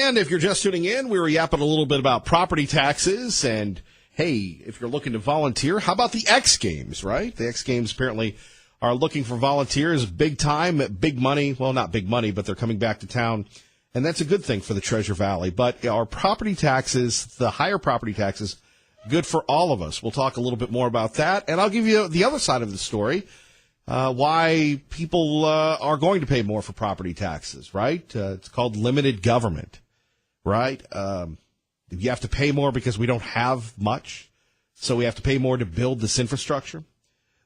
And if you're just tuning in, we were yapping a little bit about property taxes. And, hey, if you're looking to volunteer, how about the X Games, right? The X Games apparently are looking for volunteers big time, big money. Well, not big money, but they're coming back to town. And that's a good thing for the Treasure Valley. But our property taxes, the higher property taxes, good for all of us. We'll talk a little bit more about that. And I'll give you the other side of the story, why people are going to pay more for property taxes, right? It's called limited government, right? You have to pay more because we don't have much, so we have to pay more to build this infrastructure.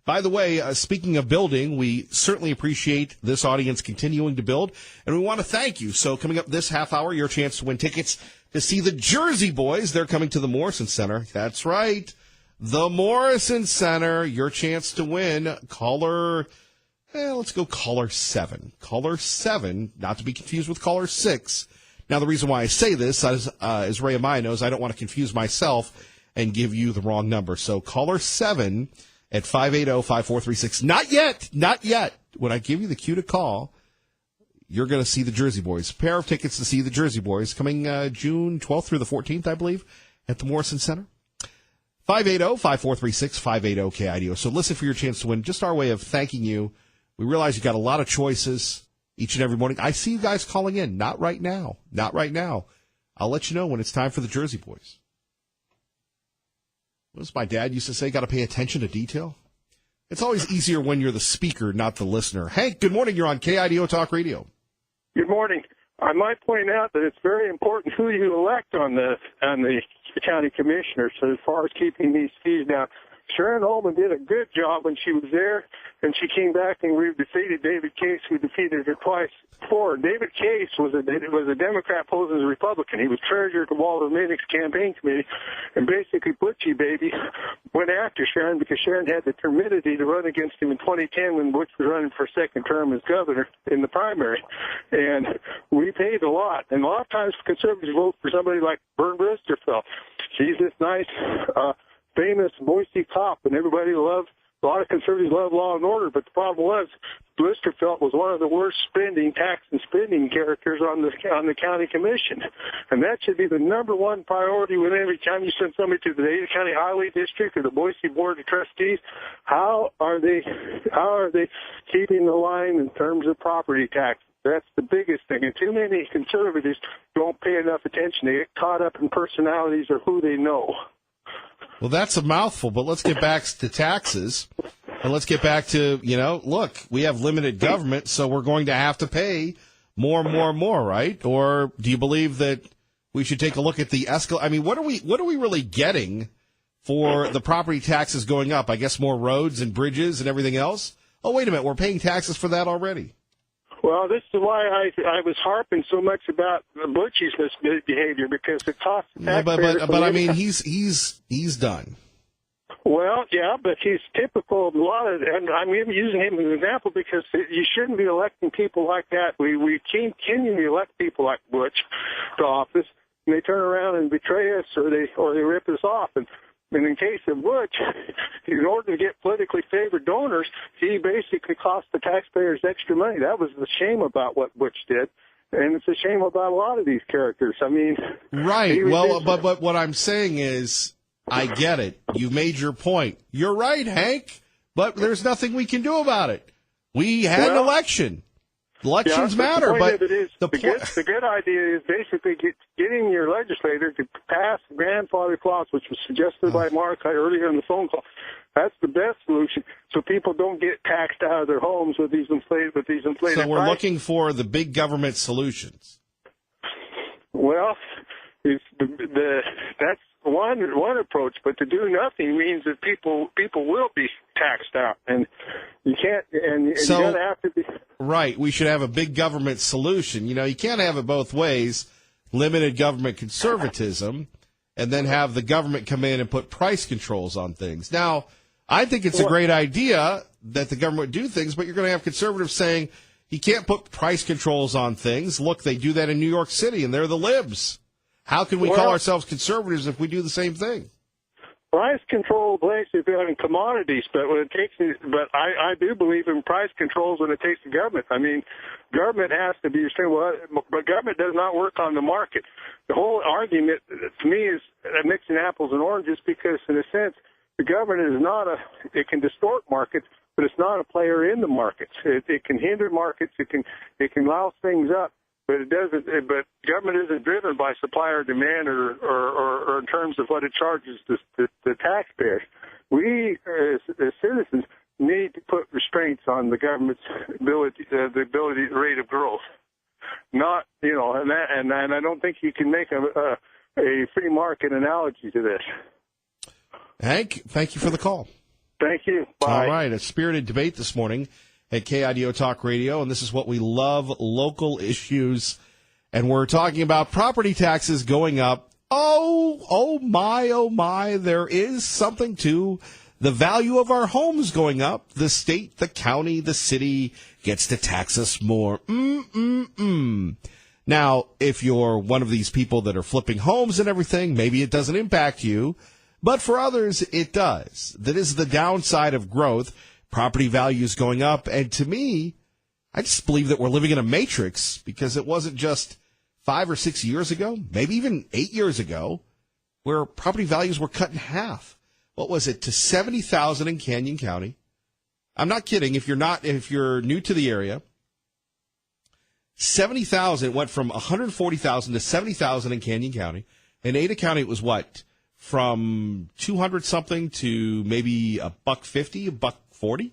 By the way, speaking of building, we certainly appreciate this audience continuing to build, and we want to thank you. So coming up this half hour, your chance to win tickets to see the Jersey Boys. They're coming to the Morrison Center. That's right, the Morrison Center. Your chance to win. Caller, let's go caller 7. Caller 7, not to be confused with caller 6. Now, the reason why I say this, as Ray Amaya knows, I don't want to confuse myself and give you the wrong number. So caller 7 at 580-5436. Not yet. When I give you the cue to call, you're going to see the Jersey Boys. A pair of tickets to see the Jersey Boys coming June 12th through the 14th, I believe, at the Morrison Center. 580-5436, 580-KIDO. So listen for your chance to win. Just our way of thanking you. We realize you got a lot of choices each and every morning. I see you guys calling in. Not right now. I'll let you know when it's time for the Jersey Boys. What does my dad used to say? Got to pay attention to detail. It's always easier when you're the speaker, not the listener. Hank, good morning. You're on KIDO Talk Radio. Good morning. I might point out that it's very important who you elect on the county commissioners as far as keeping these fees down. Sharon Holman did a good job when she was there, and she came back and we defeated David Case, who defeated her twice before. David Case was a Democrat posing as a Republican. He was treasurer to Walter Minnick's campaign committee, and basically Butchie baby went after Sharon because Sharon had the timidity to run against him in 2010 when Butch was running for a second term as governor in the primary. And we paid a lot. And a lot of times conservatives vote for somebody like Bern Bristerfeld. He's this nice, famous Boise cop, and everybody loves. A lot of conservatives love law and order, but the problem was Blisterfelt was one of the worst tax and spending characters on the county commission, and that should be the number one priority when every time you send somebody to the Ada County Highway District or the Boise Board of Trustees. How are they keeping the line in terms of property tax? That's the biggest thing, and too many conservatives don't pay enough attention. They get caught up in personalities or who they know. Well, that's a mouthful, but let's get back to taxes. And let's get back to, look, we have limited government, so we're going to have to pay more, right? Or do you believe that we should take a look at the I mean, what are we really getting for the property taxes going up? I guess more roads and bridges and everything else? Oh, wait a minute, we're paying taxes for that already. Well, this is why I was harping so much about Butchie's misbehavior, because it costs the taxpayers. Yeah, but I mean, he's done. Well, yeah, but he's typical of a lot of, and I'm using him as an example because you shouldn't be electing people like that. We continually elect people like Butch to office, and they turn around and betray us, or they rip us off. And in case of Butch, in order to get politically favored donors, he basically cost the taxpayers extra money. That was the shame about what Butch did, and it's a shame about a lot of these characters. I mean, right. Well, but what I'm saying is, I get it. You've made your point. You're right, Hank, but there's nothing we can do about it. We had an election. Elections matter, but the good idea is basically getting your legislator to pass the grandfather clause, which was suggested by Mark earlier in the phone call. That's the best solution, so people don't get taxed out of their homes with these inflated. So we're looking for the big government solutions. Well, that's one approach, but to do nothing means that people will be taxed out, and you can't. And you're going to have to be right. We should have a big government solution. You can't have it both ways. Limited government conservatism, and then have the government come in and put price controls on things. Now, I think it's a great idea that the government do things, but you're going to have conservatives saying you can't put price controls on things. Look, they do that in New York City, and they're the libs. How can we call ourselves conservatives if we do the same thing? Price control basically on commodities, but I do believe in price controls when it takes the government. I mean, government has to be restrained. Well, but government does not work on the market. The whole argument, to me, is mixing apples and oranges because, in a sense, the government is not it can distort markets, but it's not a player in the markets. It can hinder markets. It can louse things up. But it doesn't. But government isn't driven by supply or demand, or in terms of what it charges the taxpayers. We, as citizens, need to put restraints on the government's ability, the rate of growth. Not, and I don't think you can make a free market analogy to this. Hank, thank you for the call. Thank you. Bye. All right, a spirited debate this morning at KIDO Talk Radio, and this is what we love, local issues. And we're talking about property taxes going up. Oh my, there is something to the value of our homes going up. The state, the county, the city gets to tax us more. Now, if you're one of these people that are flipping homes and everything, maybe it doesn't impact you. But for others, it does. That is the downside of growth. Property values going up. And to me, I just believe that we're living in a matrix because it wasn't just 5 or 6 years ago, maybe even 8 years ago, where property values were cut in half. What was it, to $70,000 in Canyon County? I'm not kidding. If you're new to the area, $70,000 went from $140,000 to $70,000 in Canyon County. In Ada County, it was what? From 200 something to maybe $150, $140.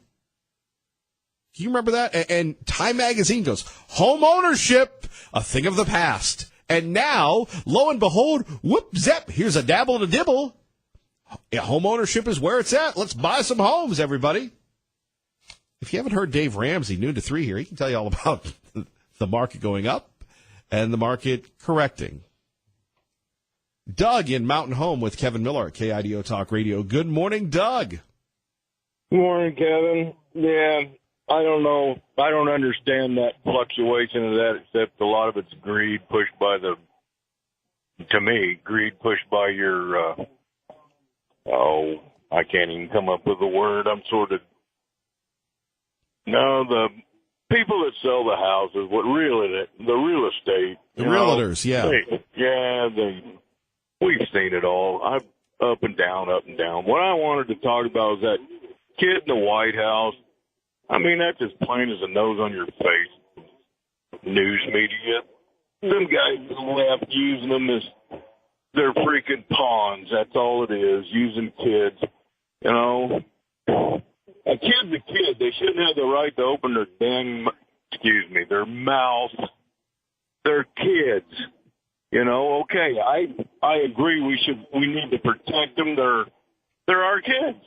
Do you remember that? And Time Magazine goes, home ownership, a thing of the past. And now, lo and behold, whoop zep, here's a dabble and a dibble. Home ownership is where it's at. Let's buy some homes, everybody. If you haven't heard Dave Ramsey, noon to 3 here, he can tell you all about the market going up and the market correcting. Doug in Mountain Home with Kevin Miller at KIDO Talk Radio. Good morning, Doug. Good morning, Kevin. Yeah, I don't know. I don't understand that fluctuation of that, except a lot of it's greed pushed by greed pushed by your, I can't even come up with a word. The people that sell the houses, the real estate. The realtors, yeah. We've seen it all. Up and down. What I wanted to talk about was that kid in the White House. I mean, that's as plain as a nose on your face. News media. Them guys on the left using them as their freaking pawns. That's all it is, using kids. A kid's a kid. They shouldn't have the right to open their mouth. They're kids. Okay, I agree we need to protect them. They're our kids.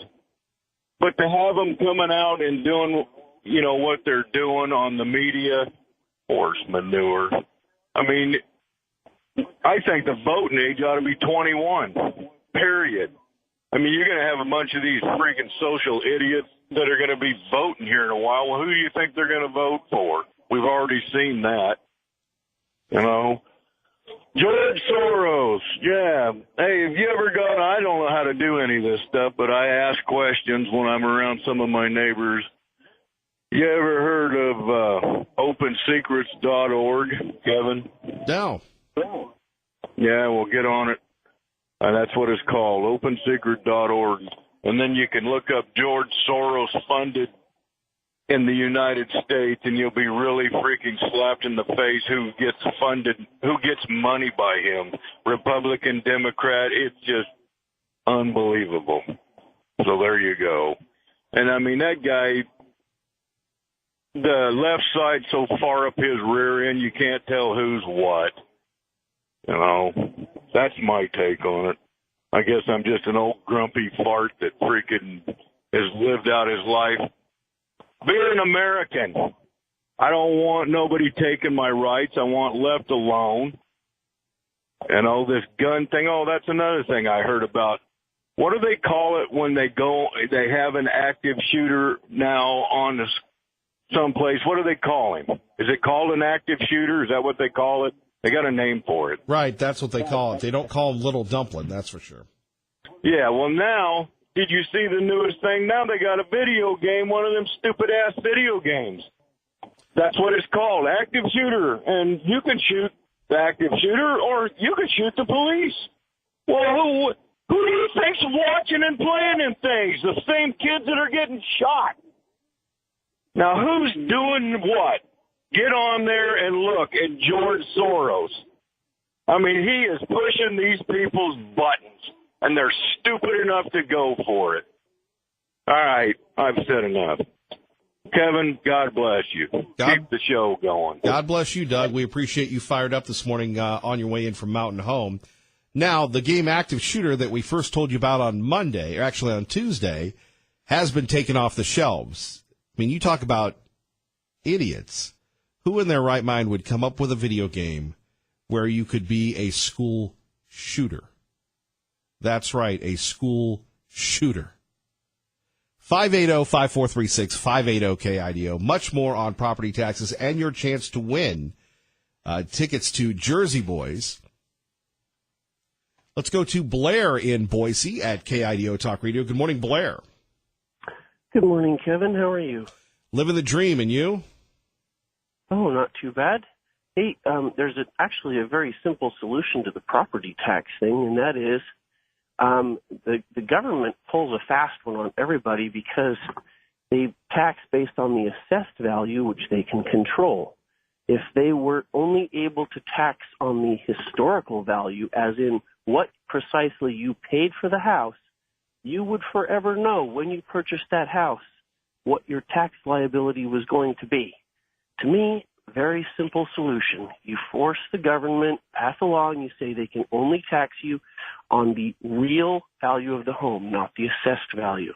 But to have them coming out and doing, what they're doing on the media, horse manure. I mean, I think the voting age ought to be 21, period. I mean, you're going to have a bunch of these freaking social idiots that are going to be voting here in a while. Well, who do you think they're going to vote for? We've already seen that. George Soros, yeah. Hey, have you ever gone, I don't know how to do any of this stuff, but I ask questions when I'm around some of my neighbors. You ever heard of OpenSecrets.org, Kevin? No. Yeah, well, get on it. That's what it's called, OpenSecret.org. And then you can look up George Soros funded in the United States, and you'll be really freaking slapped in the face who gets funded, who gets money by him. Republican, Democrat, it's just unbelievable. So there you go. And I mean, that guy, the left side so far up his rear end, you can't tell who's what. That's my take on it. I guess I'm just an old grumpy fart that freaking has lived out his life. Being an American, I don't want nobody taking my rights. I want left alone. This gun thing, that's another thing I heard about. What do they call it when they have an active shooter now on someplace? What do they call him? Is it called an active shooter? Is that what they call it? They got a name for it. Right, that's what they call it. They don't call him Little Dumpling, that's for sure. Yeah, well, now, did you see the newest thing? Now they got a video game, one of them stupid-ass video games. That's what it's called, active shooter. And you can shoot the active shooter, or you can shoot the police. Well, who do you think's watching and playing in things? The same kids that are getting shot. Now, who's doing what? Get on there and look at George Soros. I mean, he is pushing these people's buttons, and they're stupid enough to go for it. All right, I've said enough. Kevin, God bless you. Keep the show going. God bless you, Doug. We appreciate you fired up this morning on your way in from Mountain Home. Now, the game active shooter that we first told you about on Monday, or actually on Tuesday, has been taken off the shelves. I mean, you talk about idiots. Who in their right mind would come up with a video game where you could be a school shooter? That's right, a school shooter. 580-5436, 580-KIDO. Much more on property taxes and your chance to win tickets to Jersey Boys. Let's go to Blair in Boise at KIDO Talk Radio. Good morning, Blair. Good morning, Kevin. How are you? Living the dream, and you? Oh, not too bad. Hey, there's actually a very simple solution to the property tax thing, and that is the government pulls a fast one on everybody because they tax based on the assessed value, which they can control. If they were only able to tax on the historical value, as in what precisely you paid for the house, you would forever know when you purchased that house what your tax liability was going to be. To me, very simple solution. You force the government, pass a law, and you say they can only tax you on the real value of the home, not the assessed value.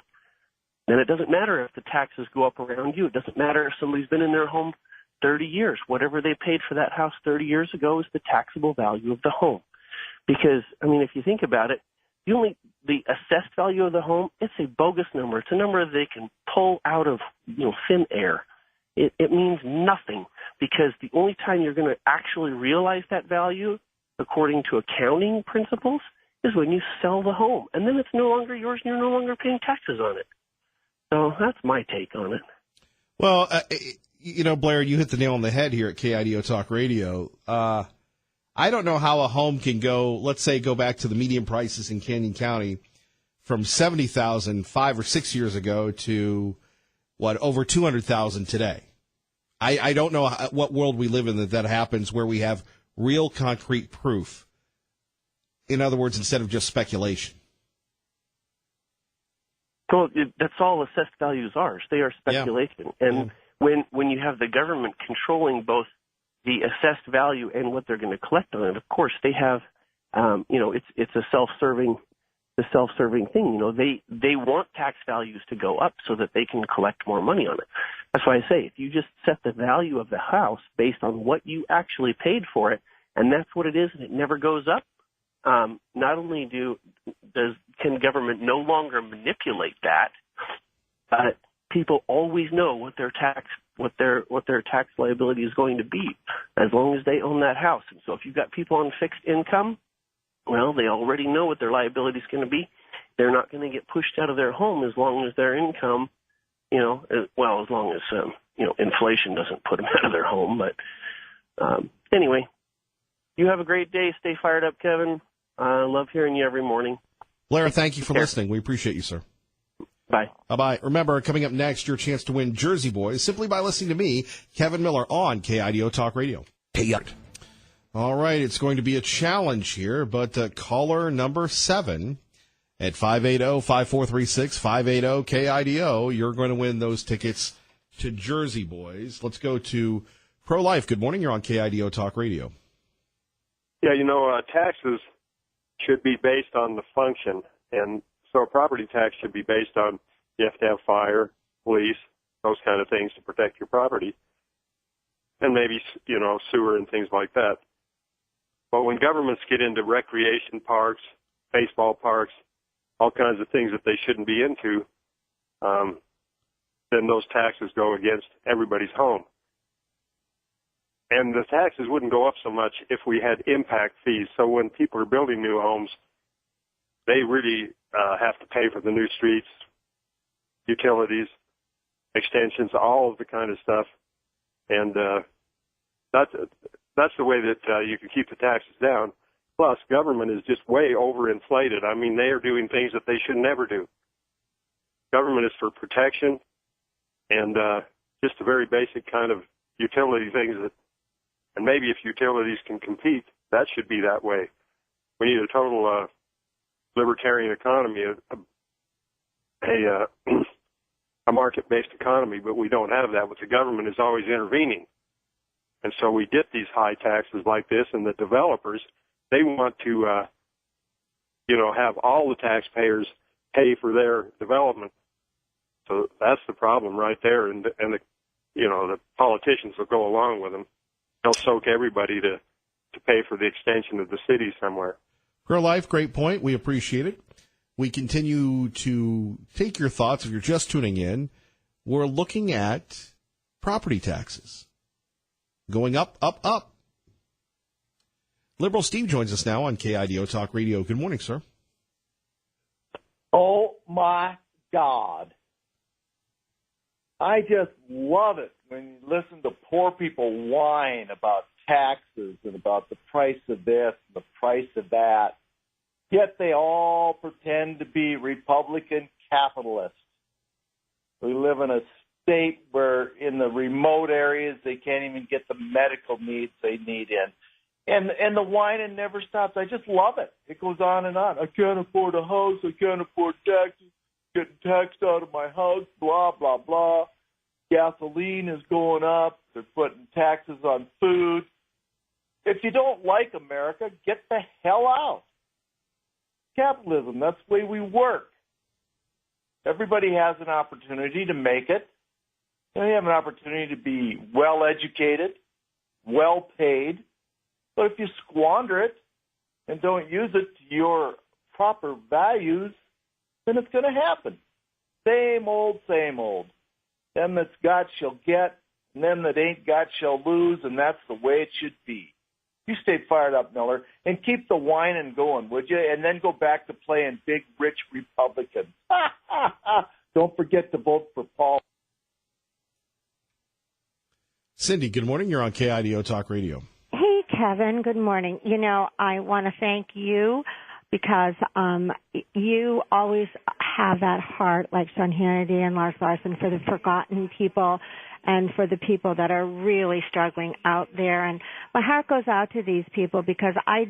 Then it doesn't matter if the taxes go up around you. It doesn't matter if somebody's been in their home 30 years. Whatever they paid for that house 30 years ago is the taxable value of the home. Because, I mean, if you think about it, the assessed value of the home, it's a bogus number. It's a number they can pull out of, thin air. It means nothing, because the only time you're going to actually realize that value, according to accounting principles, is when you sell the home. And then it's no longer yours and you're no longer paying taxes on it. So that's my take on it. Well, Blair, you hit the nail on the head here at KIDO Talk Radio. I don't know how a home can go back to the median prices in Canyon County from $70,000 5 or 6 years ago to over $200,000 today. I don't know what world we live in that happens where we have real concrete proof. In other words, instead of just speculation. Well, that's all assessed values are. They are speculation. Yeah. And when you have the government controlling both the assessed value and what they're going to collect on it, of course they have, it's a self-serving thing. They want tax values to go up so that they can collect more money on it. That's why I say, if you just set the value of the house based on what you actually paid for it, and that's what it is, and it never goes up, not only can government no longer manipulate that, but people always know what their tax liability is going to be as long as they own that house. And so if you've got people on fixed income, well, they already know what their liability is going to be. They're not going to get pushed out of their home as long as their income, as long as, inflation doesn't put them out of their home. But anyway, you have a great day. Stay fired up, Kevin. I love hearing you every morning. Blair, thank you for listening. We appreciate you, sir. Bye. Bye-bye. Remember, coming up next, your chance to win Jersey Boys simply by listening to me, Kevin Miller, on KIDO Talk Radio. All right, it's going to be a challenge here, but caller number 7 at 580-5436, 580-KIDO, you're going to win those tickets to Jersey Boys. Let's go to Pro-Life. Good morning. You're on KIDO Talk Radio. Yeah, taxes should be based on the function, and so a property tax should be based on you have to have fire, police, those kind of things to protect your property, and maybe, sewer and things like that. But when governments get into recreation parks, baseball parks, all kinds of things that they shouldn't be into, then those taxes go against everybody's home. And the taxes wouldn't go up so much if we had impact fees. So when people are building new homes, they really have to pay for the new streets, utilities, extensions, all of the kind of stuff And that's the way that you can keep the taxes down. Plus, government is just way overinflated. I mean, they are doing things that they should never do. Government is for protection and just a very basic kind of utility things that, and maybe if utilities can compete, that should be that way. We need a total libertarian economy, a market-based economy, but we don't have that. But the government is always intervening. And so we get these high taxes like this, and the developers, they want to, have all the taxpayers pay for their development. So that's the problem right there. And the politicians will go along with them. They'll soak everybody to pay for the extension of the city somewhere. Grow Life, great point. We appreciate it. We continue to take your thoughts. If you're just tuning in, we're looking at property taxes going up, up, up. Liberal Steve joins us now on KIDO Talk Radio. Good morning, sir. Oh, my God. I just love it when you listen to poor people whine about taxes and about the price of this and the price of that. Yet they all pretend to be Republican capitalists. We live in a state where in the remote areas they can't even get the medical needs they need in. And the whining never stops. I just love it. It goes on and on. I can't afford a house. I can't afford taxes. Getting taxed out of my house, blah, blah, blah. Gasoline is going up. They're putting taxes on food. If you don't like America, get the hell out. Capitalism, that's the way we work. Everybody has an opportunity to make it. They have an opportunity to be well-educated, well-paid. But if you squander it and don't use it to your proper values, then it's going to happen. Same old, same old. Them that's got shall get, and them that ain't got shall lose, and that's the way it should be. You stay fired up, Miller, and keep the whining going, would you? And then go back to playing big, rich Republicans. Don't forget to vote for Paul. Cindy, good morning. You're on KIDO Talk Radio. Hey, Kevin. Good morning. I want to thank you because you always have that heart, like Sean Hannity and Lars Larson, for the forgotten people and for the people that are really struggling out there. And my heart goes out to these people because I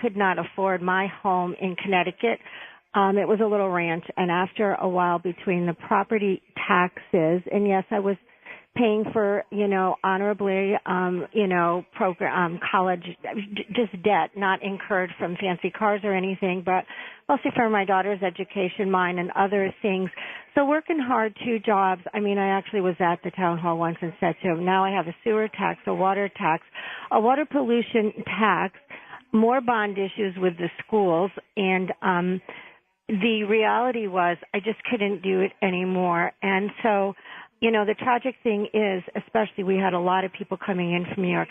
could not afford my home in Connecticut. It was a little ranch, and after a while between the property taxes, and yes, I was paying for, honorably, college, just debt, not incurred from fancy cars or anything, but mostly for my daughter's education, mine, and other things. So working hard, 2 jobs. I mean, I actually was at the town hall once and said to them, now I have a sewer tax, a water pollution tax, more bond issues with the schools, and the reality was I just couldn't do it anymore. And so, the tragic thing is, especially we had a lot of people coming in from New York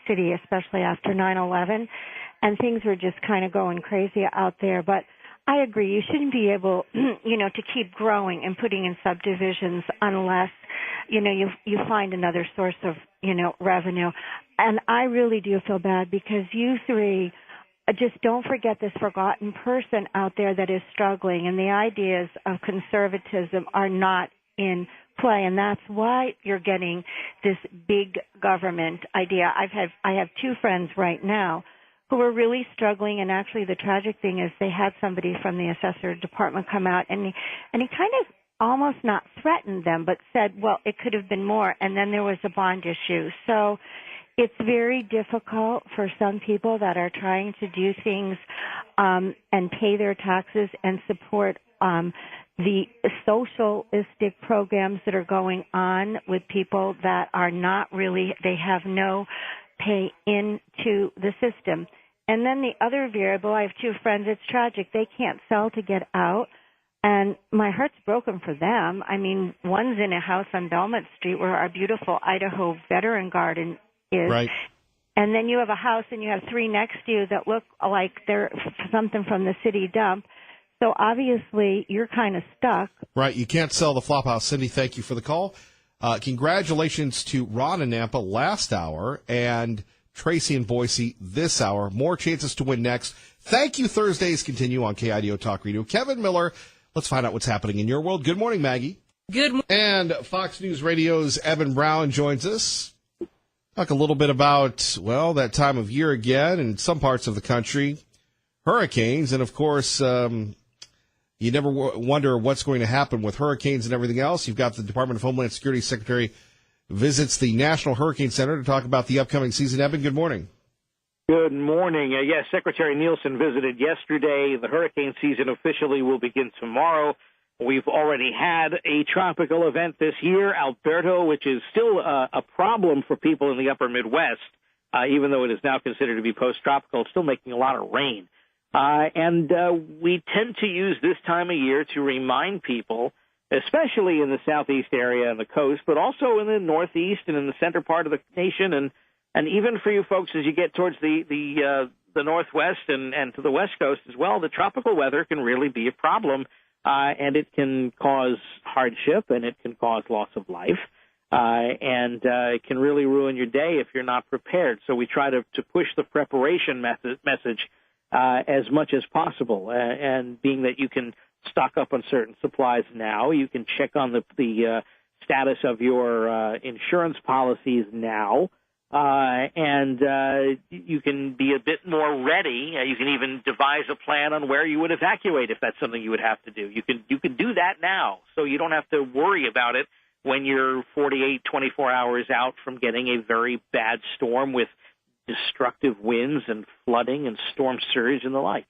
City, especially after 9/11, and things were just kind of going crazy out there. But I agree, you shouldn't be able, to keep growing and putting in subdivisions unless, you find another source of, revenue. And I really do feel bad because you three just don't forget this forgotten person out there that is struggling, and the ideas of conservatism are not in play, and that's why you're getting this big government idea. I have 2 friends right now who are really struggling, and actually the tragic thing is they had somebody from the assessor department come out, and he kind of almost not threatened them, but said, well, it could have been more, and then there was a bond issue. So it's very difficult for some people that are trying to do things and pay their taxes and support the socialistic programs that are going on with people that are not really, they have no pay into the system. And then the other variable, I have 2 friends, it's tragic. They can't sell to get out. And my heart's broken for them. I mean, one's in a house on Belmont Street where our beautiful Idaho Veteran Garden is. Right. And then you have a house and you have 3 next to you that look like they're something from the city dump. So obviously you're kind of stuck. Right. You can't sell the flop house. Cindy, thank you for the call. Congratulations to Ron in Nampa last hour and Tracy in Boise this hour. More chances to win next. Thank you. Thursdays continue on KIDO Talk Radio. Kevin Miller, let's find out what's happening in your world. Good morning, Maggie. Good morning. And Fox News Radio's Evan Brown joins us. Talk a little bit about, well, that time of year again in some parts of the country. Hurricanes, and of course, you never wonder what's going to happen with hurricanes and everything else. You've got the Department of Homeland Security Secretary visits the National Hurricane Center to talk about the upcoming season. Evan, good morning. Good morning. Yes, Secretary Nielsen visited yesterday. The hurricane season officially will begin tomorrow. We've already had a tropical event this year, Alberto, which is still a problem for people in the upper Midwest, even though it is now considered to be post-tropical. It's still making a lot of rain. And we tend to use this time of year to remind people, especially in the southeast area and the coast, but also in the northeast and in the center part of the nation, and even for you folks as you get towards the northwest and to the west coast as well, the tropical weather can really be a problem, and it can cause hardship and it can cause loss of life, and it can really ruin your day if you're not prepared. So we try to push the preparation message as much as possible, and being that you can stock up on certain supplies now, you can check on the status of your insurance policies now, and you can be a bit more ready. You can even devise a plan on where you would evacuate if that's something you would have to do. You can do that now, so you don't have to worry about it when you're 48, 24 hours out from getting a very bad storm with destructive winds and flooding and storm surge and the like.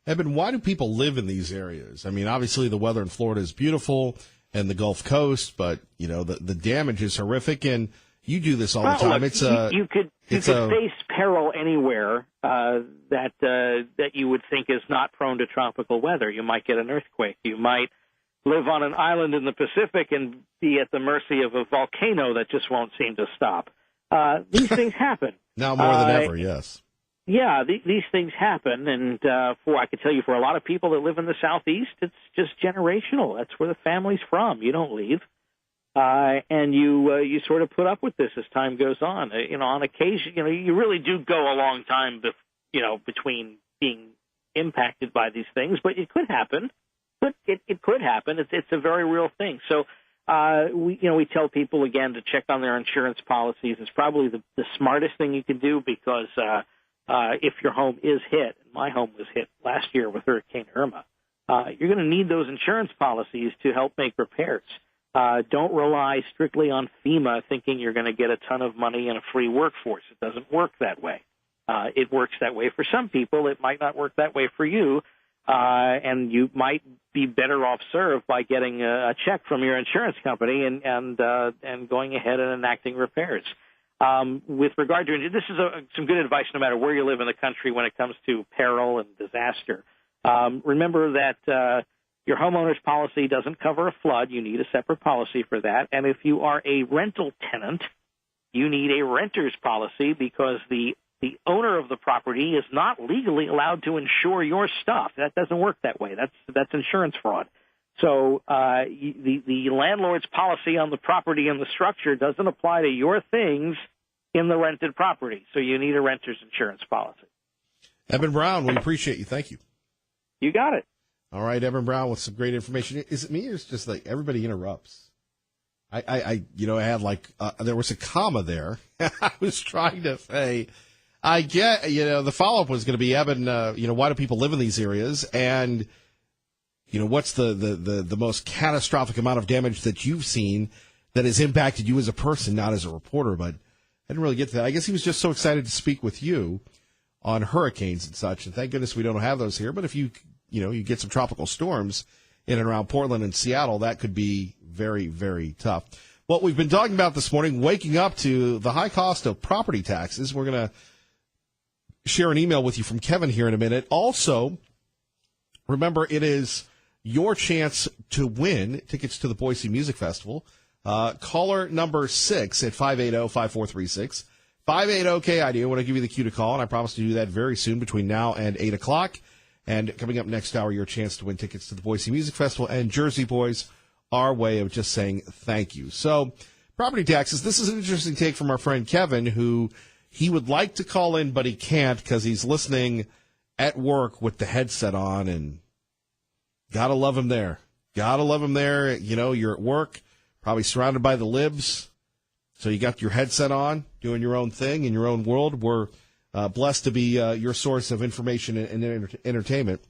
Evan, why do people live in these areas? I mean, obviously the weather in Florida is beautiful and the Gulf Coast, but, you know, the damage is horrific, and you do this all the time. Look, you could face peril anywhere that you would think is not prone to tropical weather. You might get an earthquake. You might live on an island in the Pacific and be at the mercy of a volcano that just won't seem to stop. These things happen. Now more than ever, yes. Yeah, these things happen, and I can tell you, for a lot of people that live in the Southeast, it's just generational. That's where the family's from. You don't leave, and you sort of put up with this as time goes on. On occasion, you really do go a long time, between being impacted by these things, but it could happen. But it could happen. It's a very real thing. So. We tell people again to check on their insurance policies. It's probably the smartest thing you can do, because if your home is hit, and my home was hit last year with Hurricane Irma, you're going to need those insurance policies to help make repairs. Don't rely strictly on FEMA thinking you're going to get a ton of money and a free workforce. It doesn't work that way. It works that way for some people. It might not work that way for you. And you might be better off served by getting a check from your insurance company and going ahead and enacting repairs. With regard to this is some good advice no matter where you live in the country when it comes to peril and disaster. Remember that your homeowner's policy doesn't cover a flood. You need a separate policy for that. And if you are a rental tenant, you need a renter's policy, because the owner of the property is not legally allowed to insure your stuff. That doesn't work that way. That's insurance fraud. So the landlord's policy on the property and the structure doesn't apply to your things in the rented property. So you need a renter's insurance policy. Evan Brown, we appreciate you. Thank you. You got it. All right, Evan Brown with some great information. Is it me, or is it just like everybody interrupts? I had there was a comma there. I was trying to say, I get, the follow-up was going to be, Evan, why do people live in these areas? And, what's the most catastrophic amount of damage that you've seen that has impacted you as a person, not as a reporter? But I didn't really get to that. I guess he was just so excited to speak with you on hurricanes and such. And thank goodness we don't have those here. But if you get some tropical storms in and around Portland and Seattle, that could be very, very tough. What we've been talking about this morning, waking up to the high cost of property taxes. We're going to share an email with you from Kevin here in a minute. Also, remember, it is your chance to win tickets to the Boise Music Festival. Caller number 6 at 580-5436. 580-KID. I want to give you the cue to call, and I promise to do that very soon between now and 8 o'clock. And coming up next hour, your chance to win tickets to the Boise Music Festival and Jersey Boys, our way of just saying thank you. So Property taxes. This is an interesting take from our friend Kevin, who he would like to call in, but he can't because he's listening at work with the headset on, and gotta love him there. Gotta love him there. You know, you're at work, probably surrounded by the libs, so you got your headset on, doing your own thing in your own world. We're blessed to be your source of information and entertainment.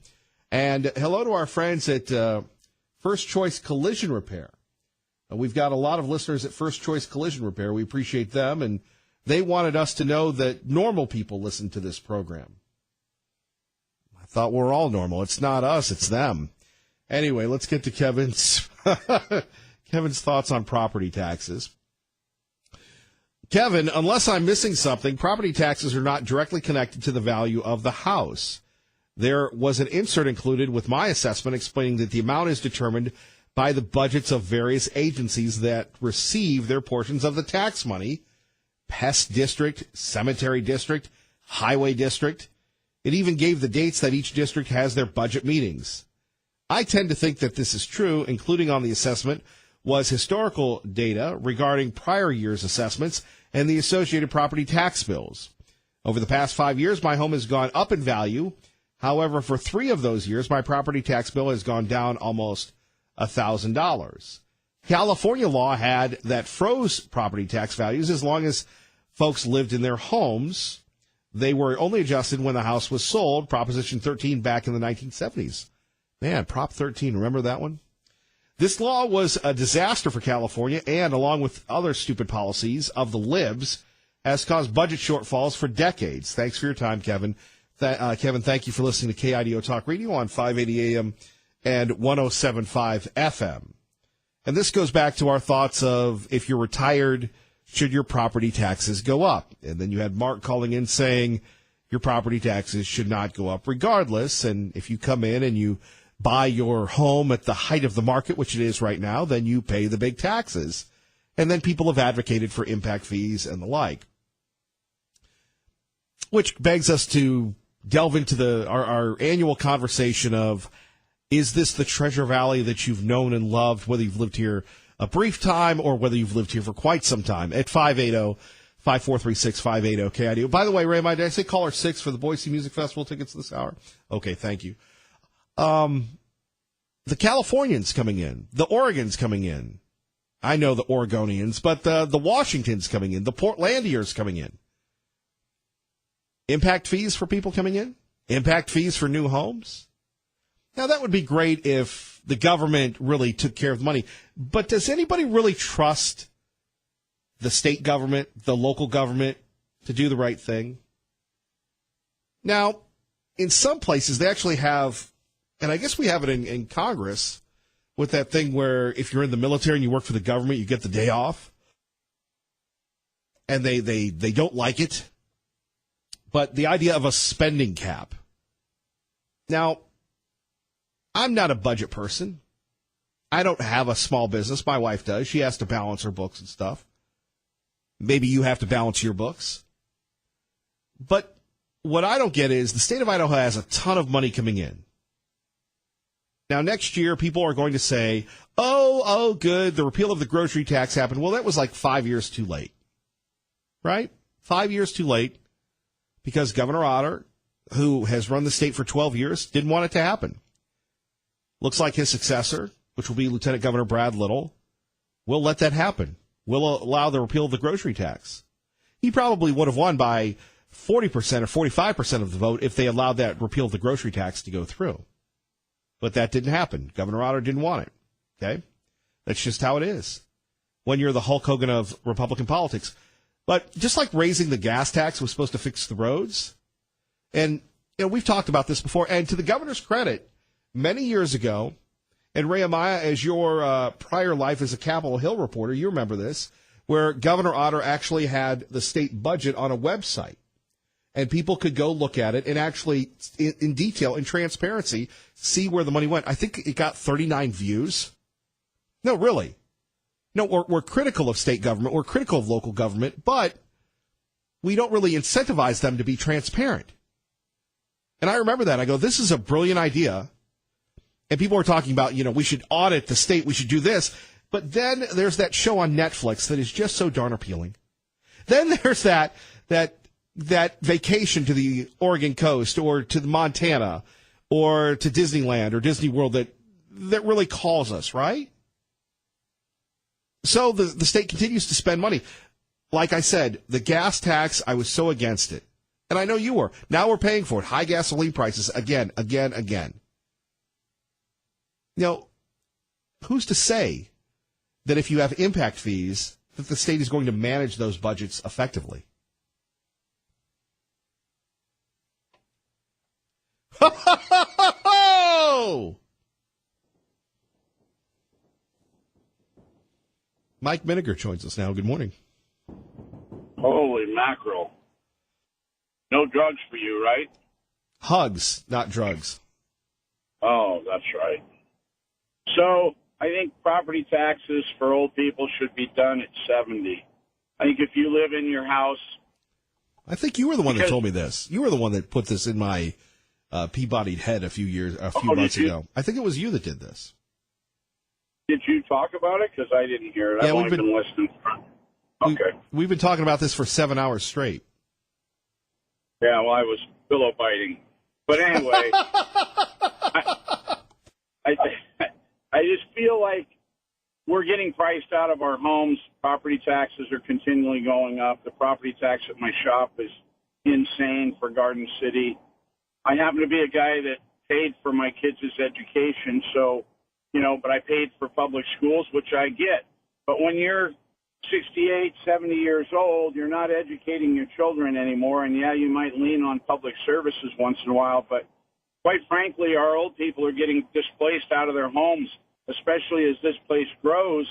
And hello to our friends at First Choice Collision Repair. We've got a lot of listeners at First Choice Collision Repair. We appreciate them, and they wanted us to know that normal people listen to this program. I thought we're all normal. It's not us, it's them. Anyway, let's get to Kevin's thoughts on property taxes. Kevin, unless I'm missing something, property taxes are not directly connected to the value of the house. There was an insert included with my assessment explaining that the amount is determined by the budgets of various agencies that receive their portions of the tax money: pest district, cemetery district, highway district. It even gave the dates that each district has their budget meetings. I tend to think that this is true. Including on the assessment was historical data regarding prior year's assessments and the associated property tax bills. Over the past 5 years, my home has gone up in value. However, for 3 of those years, my property tax bill has gone down almost $1,000. California law had that froze property tax values as long as folks lived in their homes. They were only adjusted when the house was sold, Proposition 13 back in the 1970s. Man, Prop 13, remember that one? This law was a disaster for California and, along with other stupid policies of the libs, has caused budget shortfalls for decades. Thanks for your time, Kevin. Kevin, thank you for listening to KIDO Talk Radio on 580 AM and 107.5 FM. And this goes back to our thoughts of, if you're retired, should your property taxes go up? And then you had Mark calling in saying your property taxes should not go up regardless. And if you come in and you buy your home at the height of the market, which it is right now, then you pay the big taxes. And then people have advocated for impact fees and the like. Which begs us to delve into our annual conversation of, is this the Treasure Valley that you've known and loved, whether you've lived here a brief time or whether you've lived here for quite some time? At 580-5436-580 KIDO. By the way, Ray, did I say caller 6 for the Boise Music Festival tickets this hour? Okay, thank you. The Californians coming in. The Oregons coming in. I know the Oregonians, but the Washingtons coming in. The Portlandiers coming in. Impact fees for people coming in? Impact fees for new homes? Now, that would be great if the government really took care of the money. But does anybody really trust the state government, the local government, to do the right thing? Now, in some places, they actually have, and I guess we have it in Congress, with that thing where if you're in the military and you work for the government, you get the day off. And they don't like it. But the idea of a spending cap. Now, I'm not a budget person. I don't have a small business. My wife does. She has to balance her books and stuff. Maybe you have to balance your books. But what I don't get is the state of Idaho has a ton of money coming in. Now, next year, people are going to say, oh, good, the repeal of the grocery tax happened. Well, that was like 5 years too late. Right? 5 years too late because Governor Otter, who has run the state for 12 years, didn't want it to happen. Looks like his successor, which will be Lieutenant Governor Brad Little, will let that happen. Will allow the repeal of the grocery tax. He probably would have won by 40% or 45% of the vote if they allowed that repeal of the grocery tax to go through. But that didn't happen. Governor Otter didn't want it. Okay? That's just how it is when you're the Hulk Hogan of Republican politics. But just like raising the gas tax was supposed to fix the roads, and we've talked about this before, and to the governor's credit, many years ago, and Ray Amaya, as your prior life as a Capitol Hill reporter, you remember this, where Governor Otter actually had the state budget on a website. And people could go look at it and actually, in detail, in transparency, see where the money went. I think it got 39 views. No, really. No, we're critical of state government. We're critical of local government, but we don't really incentivize them to be transparent. And I remember that. I go, this is a brilliant idea. And people are talking about, we should audit the state. We should do this. But then there's that show on Netflix that is just so darn appealing. Then there's that vacation to the Oregon coast or to Montana or to Disneyland or Disney World that really calls us, right? So the state continues to spend money. Like I said, the gas tax, I was so against it. And I know you were. Now we're paying for it. High gasoline prices again. You know, who's to say that if you have impact fees, that the state is going to manage those budgets effectively? Mike Miniger joins us now. Good morning. Holy mackerel. No drugs for you, right? Hugs, not drugs. Oh, that's right. So I think property taxes for old people should be done at 70. I think if you live in your house... I think you were the one that told me this. You were the one that put this in my Peabody head a few months ago. I think it was you that did this. Did you talk about it? Because I didn't hear it. Yeah, I've only been listening. Okay. We've been talking about this for 7 hours straight. Yeah, well, I was pillow biting. But anyway, I just feel like we're getting priced out of our homes. Property taxes are continually going up. The property tax at my shop is insane for Garden City. I happen to be a guy that paid for my kids' education, so, but I paid for public schools, which I get. But when you're 68, 70 years old, you're not educating your children anymore, and yeah, you might lean on public services once in a while, but quite frankly, our old people are getting displaced out of their homes, especially as this place grows.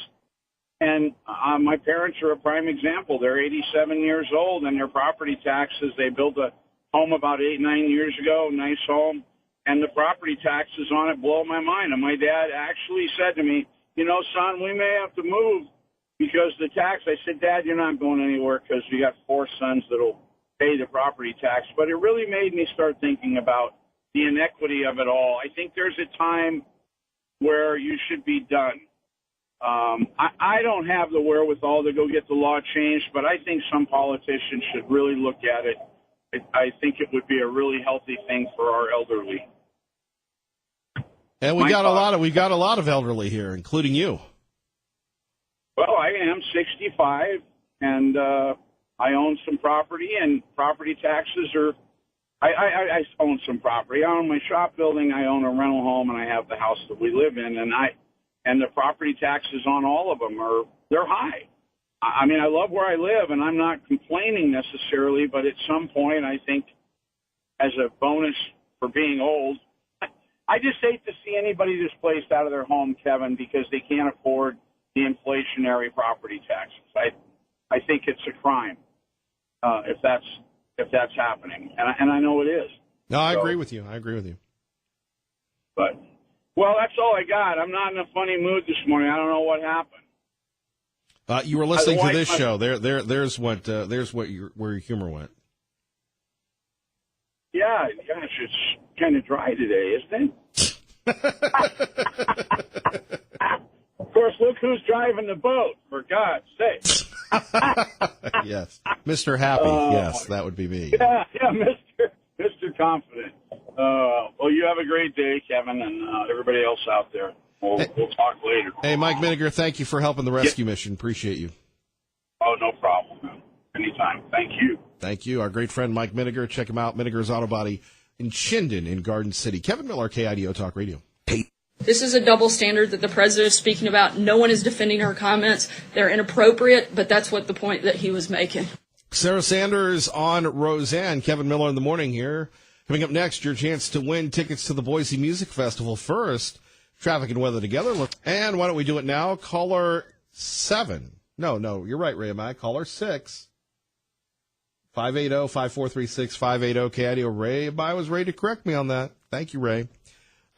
And my parents are a prime example. They're 87 years old, and their property taxes, they built a home about 8-9 years ago, nice home, and the property taxes on it blow my mind. And my dad actually said to me, son, we may have to move because the tax. I said, Dad, you're not going anywhere because you got 4 sons that'll pay the property tax. But it really made me start thinking about the inequity of it all. I think there's a time where you should be done. I don't have the wherewithal to go get the law changed, but I think some politicians should really look at it. I think it would be a really healthy thing for our elderly. And we got a lot of elderly here, including you. Well, I am 65, and I own some property, and property taxes are. I own some property. I own my shop building. I own a rental home, and I have the house that we live in. And the property taxes on all of them they're high. I mean, I love where I live, and I'm not complaining necessarily, but at some point, I think as a bonus for being old, I just hate to see anybody displaced out of their home, Kevin, because they can't afford the inflationary property taxes. I think it's a crime if that's happening, and I know it is. No, I agree with you. But well, that's all I got. I'm not in a funny mood this morning. I don't know what happened. You were listening to this show. There's where your humor went. Yeah, gosh, it's kind of dry today, isn't it? Of course, look who's driving the boat, for God's sake. Yes. Mr. Happy. Yes, that would be me. Yeah, Mr. Confident. Well, you have a great day, Kevin, and everybody else out there. We'll talk later. Hey, Mike Miniger, thank you for helping the rescue mission. Appreciate you. Oh, no problem, man. Anytime. Thank you. Thank you. Our great friend Mike Miniger. Check him out. Miniger's Auto Body in Chinden in Garden City. Kevin Miller, KIDO Talk Radio. Hey. This is a double standard that the president is speaking about. No one is defending her comments. They're inappropriate, but that's what the point that he was making. Sarah Sanders on Roseanne. Kevin Miller in the morning here. Coming up next, your chance to win tickets to the Boise Music Festival. First, traffic and weather together. And why don't we do it now? Caller 7. No, you're right, Ray and I. Caller 6. 580-5436, 580-KIDO. Ray I was ready to correct me on that. Thank you, Ray.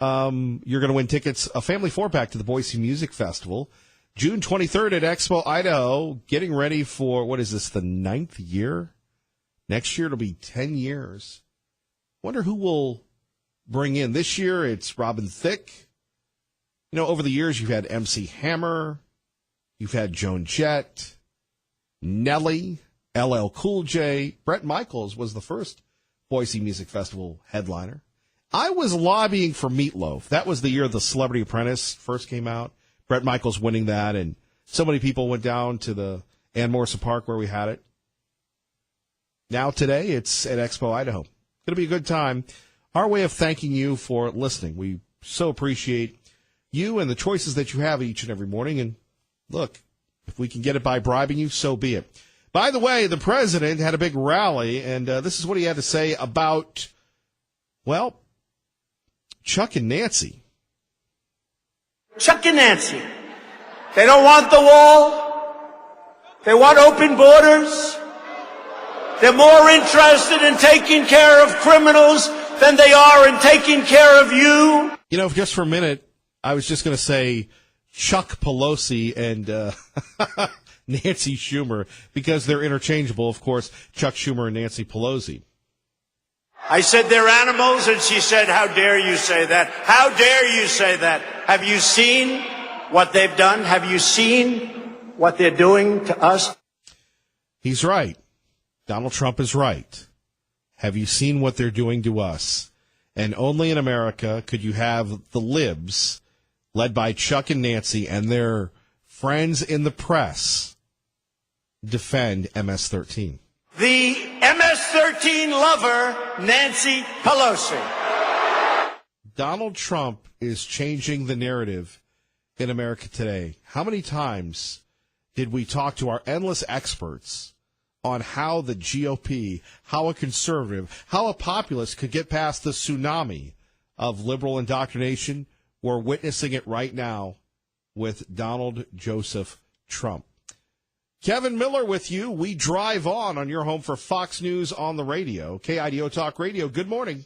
You're going to win tickets, a family 4-pack to the Boise Music Festival. June 23rd at Expo, Idaho. Getting ready for, what is this, the 9th year? Next year it'll be 10 years. Wonder who will bring in. This year it's Robin Thicke. Over the years you've had MC Hammer. You've had Joan Jett, Nelly, LL Cool J. Bret Michaels was the first Boise Music Festival headliner. I was lobbying for Meatloaf. That was the year The Celebrity Apprentice first came out. Bret Michaels winning that, and so many people went down to the Ann Morrison Park where we had it. Now today, it's at Expo, Idaho. Going to be a good time. Our way of thanking you for listening. We so appreciate you and the choices that you have each and every morning. And look, if we can get it by bribing you, so be it. By the way, the president had a big rally, and this is what he had to say about, well, Chuck and Nancy. Chuck and Nancy. They don't want the wall. They want open borders. They're more interested in taking care of criminals than they are in taking care of you. You know, just for a minute, I was just going to say Chuck Pelosi and Nancy Schumer, because they're interchangeable, of course, Chuck Schumer and Nancy Pelosi. I said they're animals, and she said, how dare you say that? How dare you say that? Have you seen what they've done? Have you seen what they're doing to us? He's right. Donald Trump is right. Have you seen what they're doing to us? And only in America could you have the libs, led by Chuck and Nancy and their friends in the press, defend MS-13. The MS-13 lover, Nancy Pelosi. Donald Trump is changing the narrative in America today. How many times did we talk to our endless experts on how the GOP, how a conservative, how a populist could get past the tsunami of liberal indoctrination? We're witnessing it right now with Donald Joseph Trump. Kevin Miller with you. We drive on your home for Fox News on the radio. KIDO Talk Radio. Good morning.